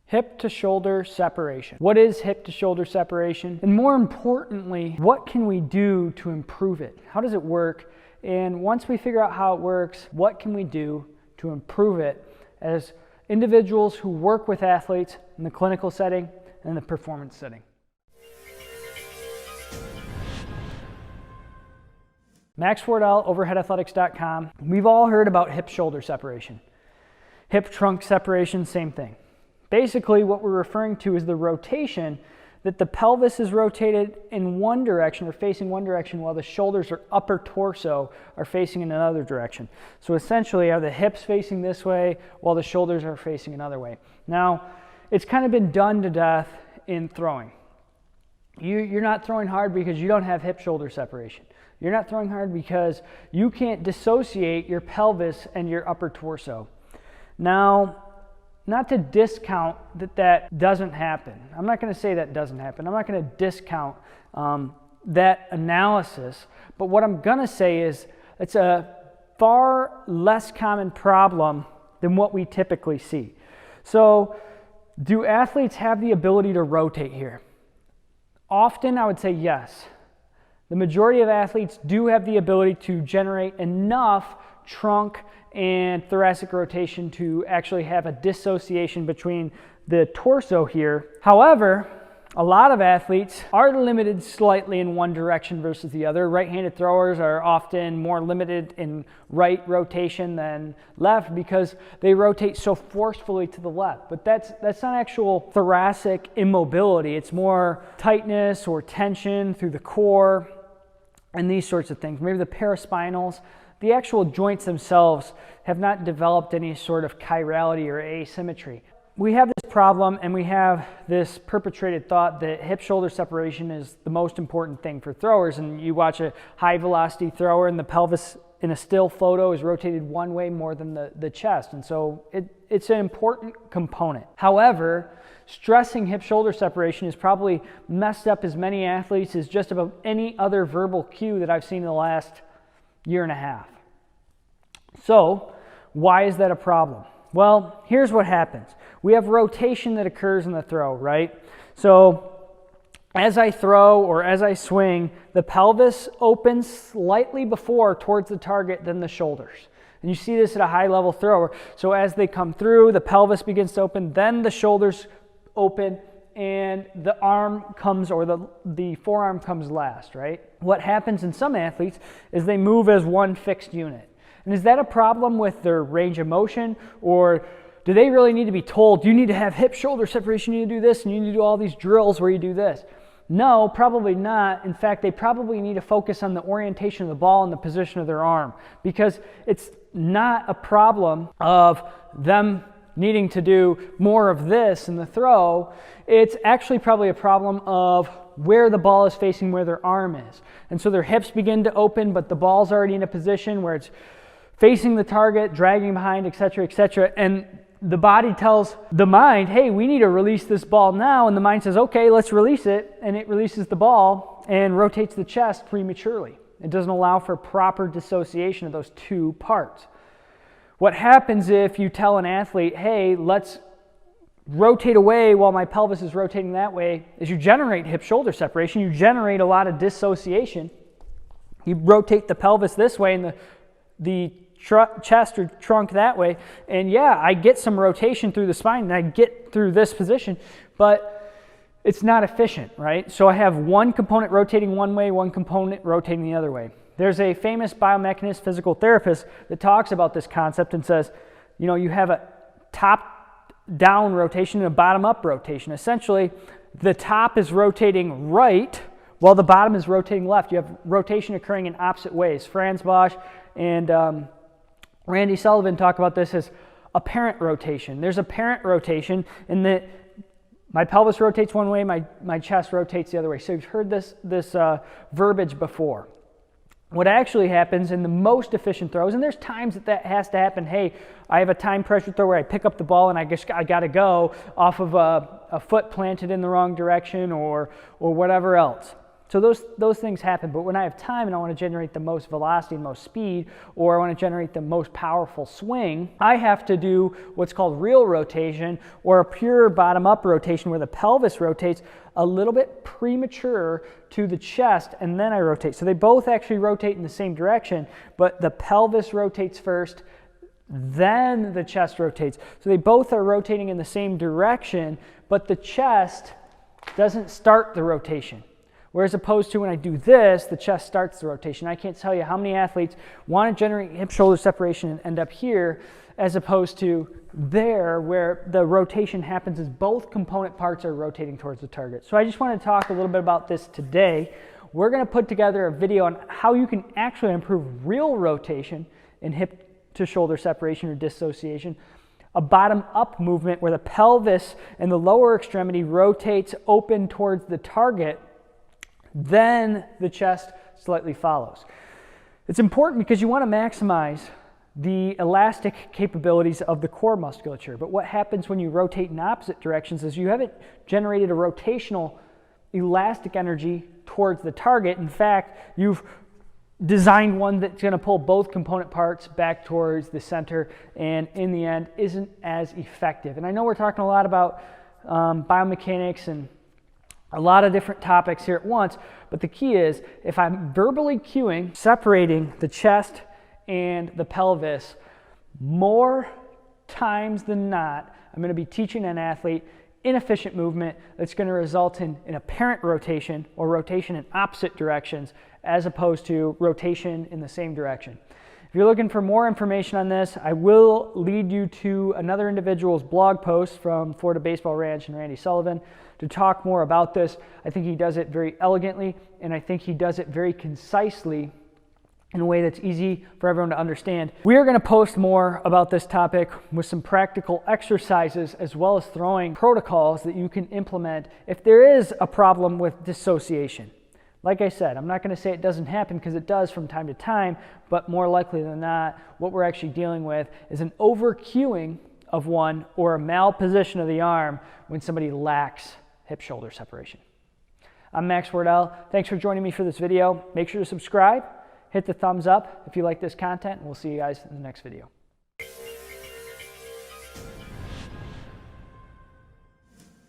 Hip to shoulder separation. What is hip to shoulder separation? And more importantly, what can we do to improve it? How does it work? And once we figure out how it works, what can we do to improve it as individuals who work with athletes in the clinical setting and the performance setting? Max Wardell, overheadathletics.com. We've all heard about hip shoulder separation. Hip trunk separation, same thing. Basically, what we're referring to is the rotation, that the pelvis is rotated in one direction or facing one direction while the shoulders or upper torso are facing in another direction. So essentially, are the hips facing this way while the shoulders are facing another way? Now, it's kind of been done to death in throwing. You're not throwing hard because you don't have hip shoulder separation. You're not throwing hard because you can't dissociate your pelvis and your upper torso. Now, not to discount that doesn't happen. I'm not going to say that doesn't happen. I'm not going to discount that analysis. But what I'm going to say is it's a far less common problem than what we typically see. So, do athletes have the ability to rotate here? Often, I would say yes. The majority of athletes do have the ability to generate enough trunk and thoracic rotation to actually have a dissociation between the torso here. However, a lot of athletes are limited slightly in one direction versus the other. Right-handed throwers are often more limited in right rotation than left because they rotate so forcefully to the left. But that's not actual thoracic immobility. It's more tightness or tension through the core and these sorts of things. Maybe the paraspinals. The actual joints themselves have not developed any sort of chirality or asymmetry. We have this problem and we have this perpetrated thought that hip-shoulder separation is the most important thing for throwers, and you watch a high-velocity thrower and the pelvis in a still photo is rotated one way more than the chest, and so it's an important component. However, stressing hip-shoulder separation has probably messed up as many athletes as just about any other verbal cue that I've seen in the last year and a half. So, why is that a problem? Well, here's what happens. We have rotation that occurs in the throw, right? So, as I throw or as I swing, the pelvis opens slightly before towards the target than the shoulders. And you see this at a high-level thrower. So as they come through, the pelvis begins to open, then the shoulders open, and the arm comes, or the forearm comes last, right? What happens in some athletes is they move as one fixed unit. And is that a problem with their range of motion, or do they really need to be told, you need to have hip-shoulder separation, you need to do this, and you need to do all these drills where you do this? No, probably not. In fact, they probably need to focus on the orientation of the ball and the position of their arm, because it's not a problem of them needing to do more of this in the throw. It's actually probably a problem of where the ball is facing, where their arm is. And so their hips begin to open, but the ball's already in a position where it's facing the target, dragging behind, etc., and the body tells the mind, hey, we need to release this ball now, and the mind says, okay, let's release it, and it releases the ball and rotates the chest prematurely. It doesn't allow for proper dissociation of those two parts. What happens if you tell an athlete, hey, let's rotate away while my pelvis is rotating that way, is you generate hip-shoulder separation, you generate a lot of dissociation. You rotate the pelvis this way and the chest or trunk that way, and yeah, I get some rotation through the spine and I get through this position, but it's not efficient, right? So I have one component rotating one way, one component rotating the other way. There's a famous biomechanist physical therapist that talks about this concept and says, you know, you have a top-down rotation and a bottom-up rotation. Essentially, the top is rotating right while the bottom is rotating left. You have rotation occurring in opposite ways. Franz Bosch and Randy Sullivan talk about this as apparent rotation. There's apparent rotation in that my pelvis rotates one way, my chest rotates the other way. So you've heard this verbiage before. What actually happens in the most efficient throws, and there's times that has to happen, hey, I have a time pressure throw where I pick up the ball and I got to go off of a foot planted in the wrong direction or whatever else. So those things happen, but when I have time and I want to generate the most velocity and most speed, or I want to generate the most powerful swing, I have to do what's called real rotation, or a pure bottom-up rotation where the pelvis rotates a little bit premature to the chest, and then I rotate. So they both actually rotate in the same direction, but the pelvis rotates first, then the chest rotates. So they both are rotating in the same direction, but the chest doesn't start the rotation. Whereas opposed to when I do this, the chest starts the rotation. I can't tell you how many athletes want to generate hip-shoulder separation and end up here, as opposed to there, where the rotation happens as both component parts are rotating towards the target. So I just want to talk a little bit about this today. We're going to put together a video on how you can actually improve real rotation in hip-to-shoulder separation or dissociation, a bottom-up movement where the pelvis and the lower extremity rotates open towards the target, then the chest slightly follows. It's important because you want to maximize the elastic capabilities of the core musculature. But what happens when you rotate in opposite directions is you haven't generated a rotational elastic energy towards the target. In fact, you've designed one that's going to pull both component parts back towards the center, and in the end isn't as effective. And I know we're talking a lot about biomechanics and a lot of different topics here at once, but the key is if I'm verbally cueing, separating the chest and the pelvis, more times than not, I'm going to be teaching an athlete inefficient movement that's going to result in apparent rotation or rotation in opposite directions as opposed to rotation in the same direction. If you're looking for more information on this, I will lead you to another individual's blog post from Florida Baseball Ranch and Randy Sullivan to talk more about this. I think he does it very elegantly, and I think he does it very concisely in a way that's easy for everyone to understand. We are going to post more about this topic with some practical exercises as well as throwing protocols that you can implement if there is a problem with dissociation. Like I said, I'm not going to say it doesn't happen because it does from time to time, but more likely than not, what we're actually dealing with is an over-cueing of one or a malposition of the arm when somebody lacks hip-shoulder separation. I'm Max Wardell. Thanks for joining me for this video. Make sure to subscribe, hit the thumbs up if you like this content, and we'll see you guys in the next video.